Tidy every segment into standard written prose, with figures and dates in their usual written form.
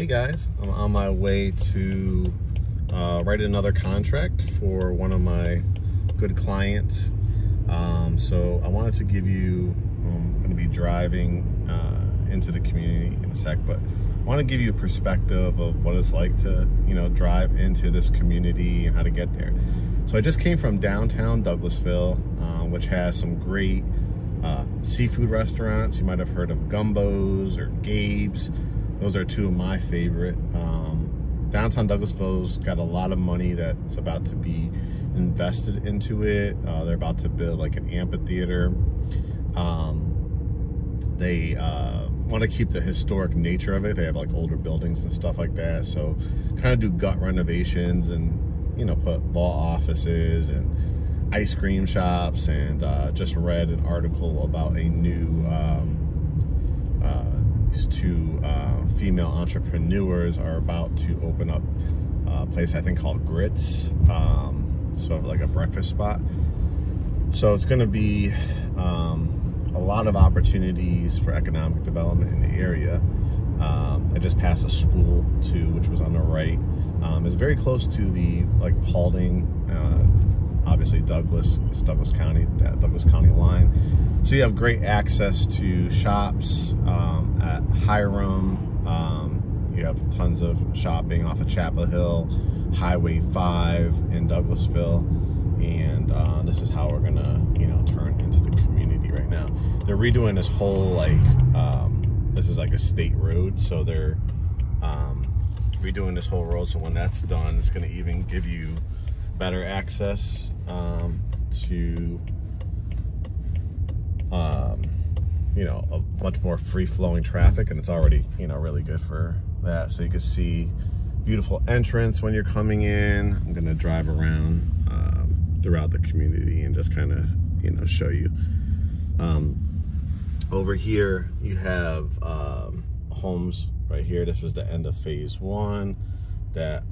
Hey guys, I'm on my way to write another contract for one of my good clients. So I wanted to give you, I'm going to be driving into the community in a sec, but I want to give you a perspective of what it's like to, drive into this community and how to get there. So I just came from downtown Douglasville, which has some great seafood restaurants. You might have heard of Gumbo's or Gabe's. Those are two of my favorite. Downtown Douglasville's got a lot of money that's about to be invested into it. They're about to build like an amphitheater. They want to keep the historic nature of it. They have like older buildings and stuff like that. So kind of do gut renovations and, put law offices and ice cream shops, and just read an article about a new, these two female entrepreneurs are about to open up a place I think called Grits, sort of like a breakfast spot. So it's going to be a lot of opportunities for economic development in the area. I just passed a school too, which was on the right. It's very close to the Paulding, obviously it's Douglas County, that Douglas County line. So you have great access to shops at Hiram. You have tons of shopping off of Chapel Hill, Highway 5 in Douglasville. And this is how we're gonna, turn into the community right now. They're redoing this whole this is like a state road, so they're redoing this whole road. So when that's done, it's gonna even give you better access to a much more free-flowing traffic, and it's already really good for that. So you can see beautiful entrance when you're coming in. I'm gonna drive around throughout the community and just kind of show you. Over here you have homes right here. This was the end of phase 1. That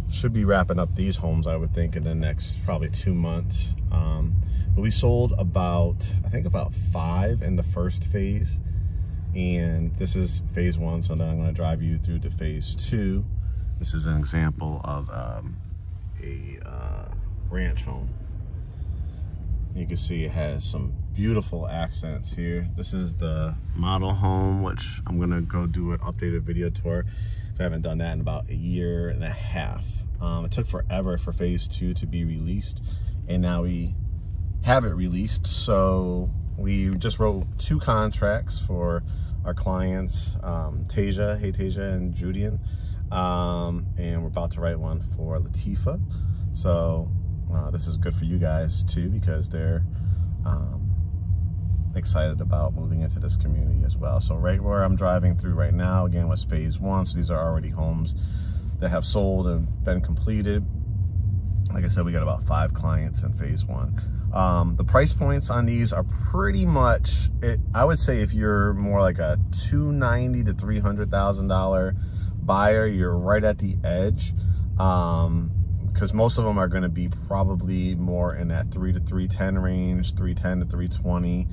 should be wrapping up these homes, I would think, in the next probably 2 months. But we sold about 5 in the first phase, and this is phase 1. So then I'm going to drive you through to phase 2. This is an example of a ranch home. You can see it has some beautiful accents here. This is the model home, which I'm gonna go do an updated video tour. I haven't done that in about 1.5 years. It took forever for phase 2 to be released, and now we have it released. So we just wrote 2 contracts for our clients, Tasia, hey Tasia, and Julian, and we're about to write one for Latifa. So this is good for you guys too, because they're excited about moving into this community as well. So right where I'm driving through right now, again, was phase 1. So these are already homes that have sold and been completed. Like I said, we got about 5 clients in phase 1. The price points on these are pretty much, I would say if you're more like a $290,000 to $300,000 buyer, you're right at the edge. Because most of them are going to be probably more in that 3 to 310 range, 310 to 320,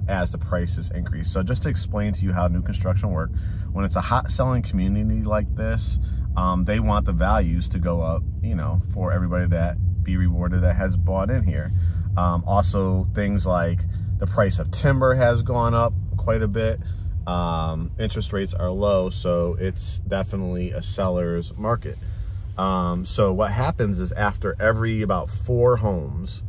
as the prices increase. So just to explain to you how new construction work, when it's a hot selling community like this, they want the values to go up, for everybody that be rewarded that has bought in here. Also, things like the price of timber has gone up quite a bit. Interest rates are low, so it's definitely a seller's market. So what happens is after every about 4 homes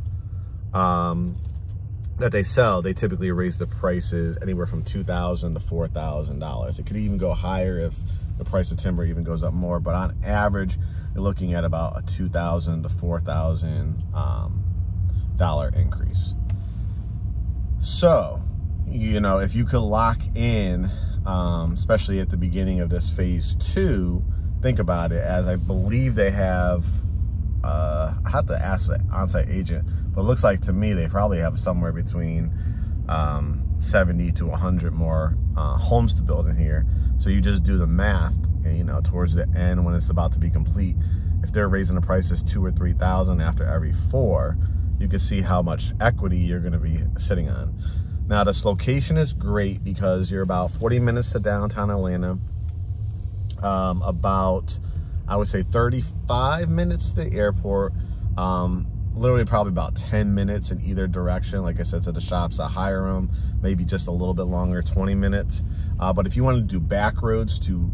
that they sell, they typically raise the prices anywhere from $2,000 to $4,000. It could even go higher if the price of timber even goes up more, but on average, you're looking at about a $2,000 to $4,000 increase. So, if you could lock in, especially at the beginning of this phase 2, think about it, as I believe they have, I have to ask the on-site agent, but it looks like to me they probably have somewhere between 70 to 100 more homes to build in here. So you just do the math, and towards the end when it's about to be complete, if they're raising the prices $2,000 or $3,000 after every 4, you can see how much equity you're going to be sitting on. Now, this location is great because you're about 40 minutes to downtown Atlanta. About, I would say 35 minutes to the airport. Literally probably about 10 minutes in either direction. Like I said, to the shops that hire them, maybe just a little bit longer, 20 minutes. But if you want to do back roads to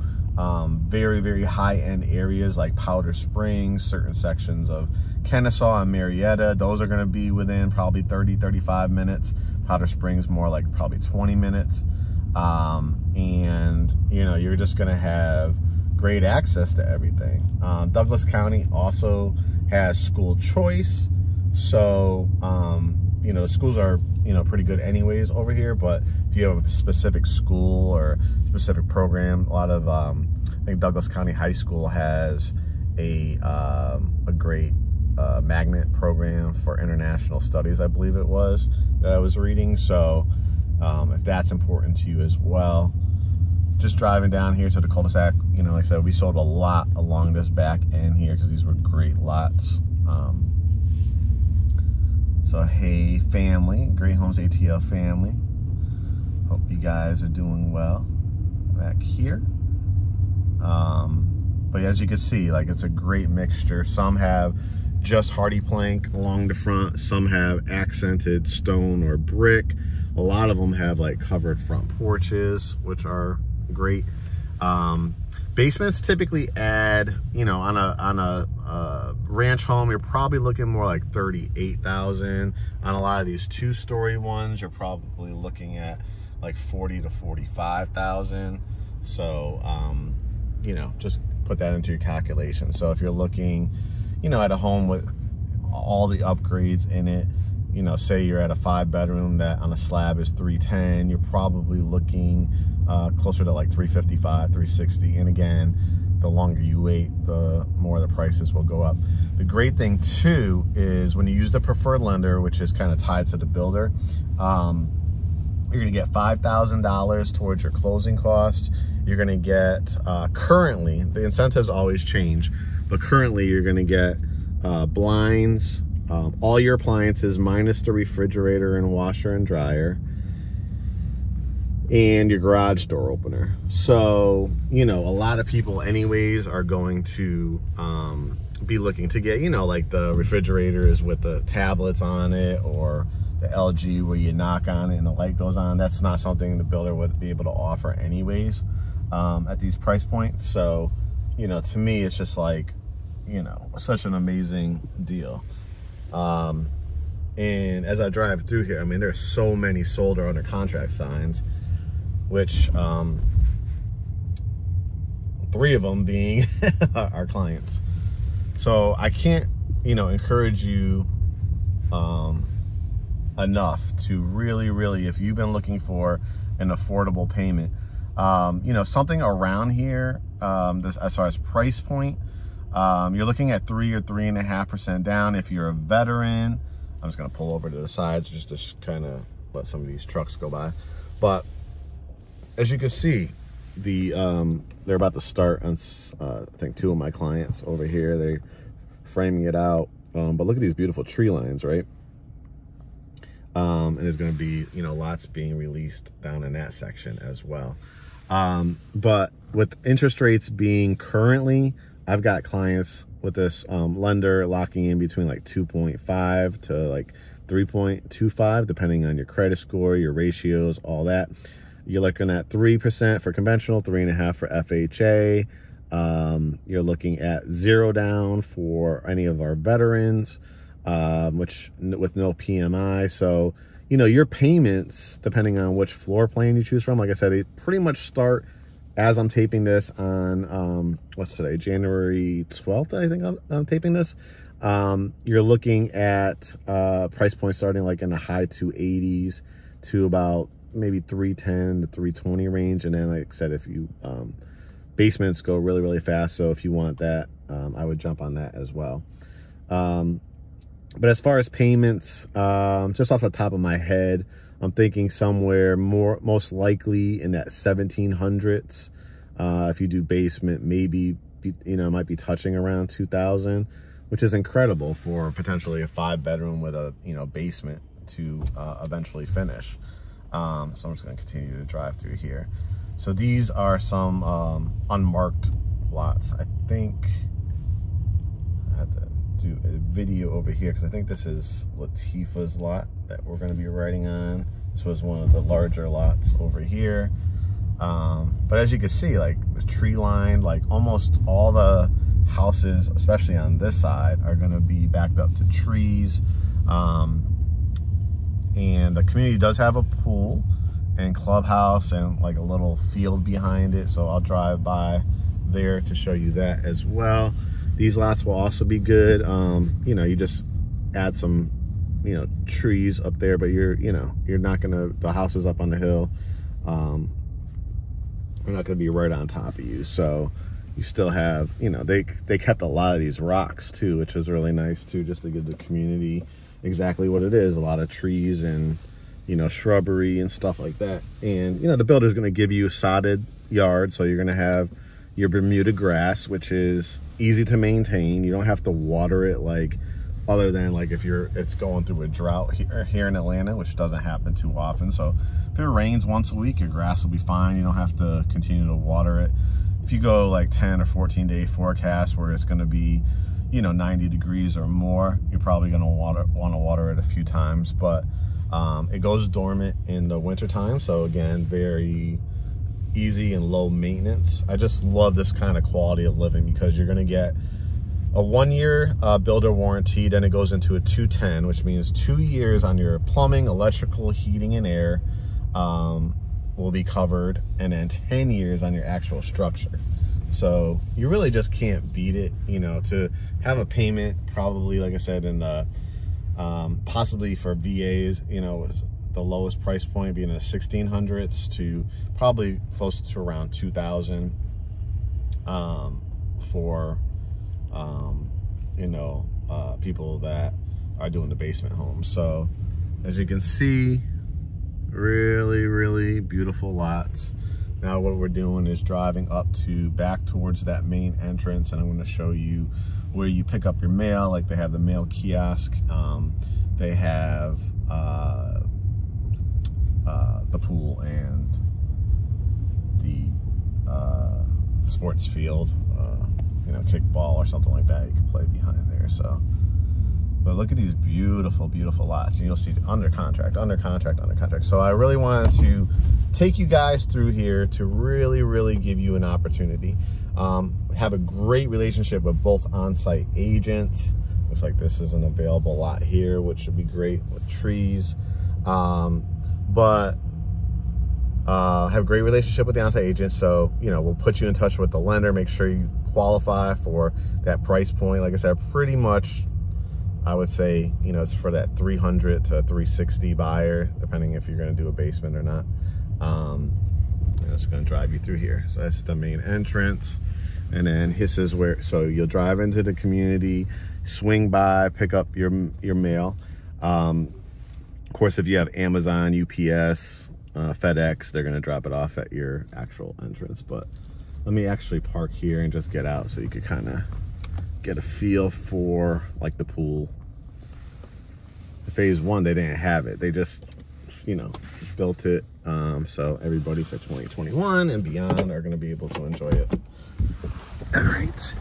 very, very high-end areas like Powder Springs, certain sections of Kennesaw and Marietta, those are going to be within probably 30, 35 minutes. Powder Springs more like probably 20 minutes. And, you know, you're just going to have great access to everything. Douglas County also has school choice. So, you know, schools are, you know, pretty good anyways over here. But if you have a specific school or specific program, a lot of, I think Douglas County High School has a great magnet program for international studies, I believe it was, that I was reading. So if that's important to you as well, just driving down here to the cul-de-sac, you know, like I said, we sold a lot along this back end here because these were great lots. So hey family, GreatHomesATL family, hope you guys are doing well back here. But as you can see, like, it's a great mixture. Some have just hardy plank along the front, some have accented stone or brick. A lot of them have like covered front porches, which are great. Basements typically add, you know, on a ranch home, you're probably looking more like 38,000. On a lot of these 2-story ones, you're probably looking at like 40 to 45,000. So you know, just put that into your calculation. So if you're looking, you know, at a home with all the upgrades in it, you know, say you're at a 5-bedroom that on a slab is $310, you're probably looking closer to like $355, $360. And again, the longer you wait, the more the prices will go up. The great thing too is when you use the preferred lender, which is kind of tied to the builder, you're gonna get $5,000 towards your closing costs. You're gonna get, currently, the incentives always change, but currently you're gonna get blinds, all your appliances minus the refrigerator and washer and dryer, and your garage door opener. So, you know, a lot of people anyways are going to be looking to get, you know, like the refrigerators with the tablets on it, or the LG where you knock on it and the light goes on. That's not something the builder would be able to offer anyways at these price points. So, you know, to me, it's just like, you know, such an amazing deal. And as I drive through here, I mean, there's so many sold or under contract signs, which 3 of them being our clients. So I can't, you know, encourage you enough to really, if you've been looking for an affordable payment, you know, something around here, as far as price point, you're looking at 3 or 3.5% down. If you're a veteran, I'm just gonna pull over to the sides just to kind of let some of these trucks go by. But as you can see, they're about to start on, I think 2 of my clients over here. They're framing it out. But look at these beautiful tree lines, right? And there's going to be, you know, lots being released down in that section as well. But with interest rates being currently, I've got clients with this lender locking in between like 2.5 to like 3.25, depending on your credit score, your ratios, all that. You're looking at 3% for conventional, 3.5% for FHA. You're looking at 0 down for any of our veterans, which with no PMI. So, you know, your payments, depending on which floor plan you choose from, like I said, they pretty much start as I'm taping this on, what's today, January 12th, I think I'm taping this. You're looking at price points starting like in the high 280s to about maybe 310 to 320 range. And then, like I said, if you basements go really fast, so if you want that, I would jump on that as well. But as far as payments, just off the top of my head, I'm thinking somewhere most likely in that 1700s. If you do basement, maybe, you know, might be touching around 2000, which is incredible for potentially a 5-bedroom with a, you know, basement to eventually finish. So I'm just going to continue to drive through here. So these are some unmarked lots. I think I have to do a video over here because I think this is Latifah's lot that we're going to be riding on. This was one of the larger lots over here. But as you can see, like the tree line, like almost all the houses, especially on this side, are going to be backed up to trees. And the community does have a pool and clubhouse and like a little field behind it. So I'll drive by there to show you that as well. These lots will also be good. You know, you just add some, you know, trees up there, but you're not gonna, the house is up on the hill. We're not gonna be right on top of you. So you still have, you know, they kept a lot of these rocks too, which is really nice too, just to give the community exactly what it is. A lot of trees and, you know, shrubbery and stuff like that. And, you know, the builder's gonna give you a sodded yard. So you're gonna have your Bermuda grass, which is easy to maintain. You don't have to water it, like, other than like if it's going through a drought here in Atlanta, which doesn't happen too often. So if it rains once a week, your grass will be fine. You don't have to continue to water it. If you go like 10 or 14 day forecast where it's going to be, you know, 90 degrees or more, you're probably going to want to water it a few times. But it goes dormant in the winter time. So again, very easy and low maintenance. I just love this kind of quality of living because you're going to get a 1-year builder warranty. Then it goes into a 210, which means 2 years on your plumbing, electrical, heating, and air will be covered, and then 10 years on your actual structure. So you really just can't beat it. You know, to have a payment, probably, like I said, in the possibly for VAs, you know, the lowest price point being in the 1600s to probably close to around 2000 for you know, people that are doing the basement homes. So as you can see, really beautiful lots. Now what we're doing is driving back towards that main entrance, and I'm going to show you where you pick up your mail. Like they have the mail kiosk, they have the pool and the sports field, you know, kickball or something like that you can play behind there. So, but look at these beautiful lots, and you'll see under contract. So I really wanted to take you guys through here to really give you an opportunity. Have a great relationship with both on-site agents. Looks like this is an available lot here, which should be great with trees. But have a great relationship with the on-site agent. So, you know, we'll put you in touch with the lender, make sure you qualify for that price point. Like I said, pretty much, I would say, you know, it's for that 300 to 360 buyer, depending if you're going to do a basement or not. And it's going to drive you through here. So that's the main entrance. And then this is where, so you'll drive into the community, swing by, pick up your mail. Of course, if you have Amazon, UPS, FedEx, they're going to drop it off at your actual entrance. But let me actually park here and just get out so you could kind of get a feel for like the pool. Phase 1, they didn't have it. They just, you know, built it. So everybody for 2021 and beyond are going to be able to enjoy it. All right.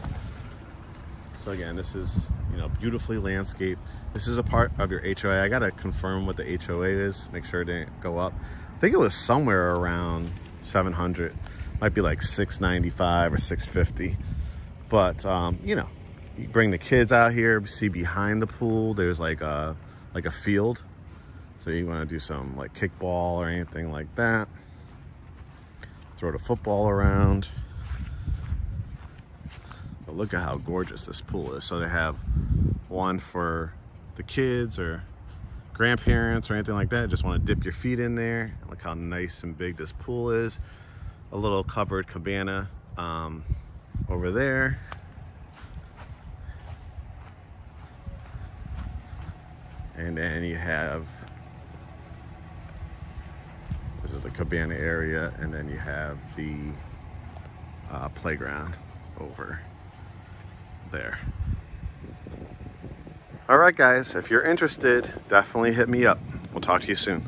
So again, this is, you know, beautifully landscaped. This is a part of your HOA. I got to confirm what the HOA is, make sure it didn't go up. I think it was somewhere around 700. Might be like 695 or 650. But, you know, you bring the kids out here, see behind the pool, there's like a field. So you want to do some like kickball or anything like that. Throw the football around. But look at how gorgeous this pool is. So they have one for the kids or grandparents or anything like that. Just want to dip your feet in there. Look how nice and big this pool is. A little covered cabana over there. And then you have, this is the cabana area, and then you have the playground over there. All right, guys, if you're interested, definitely hit me up. We'll talk to you soon.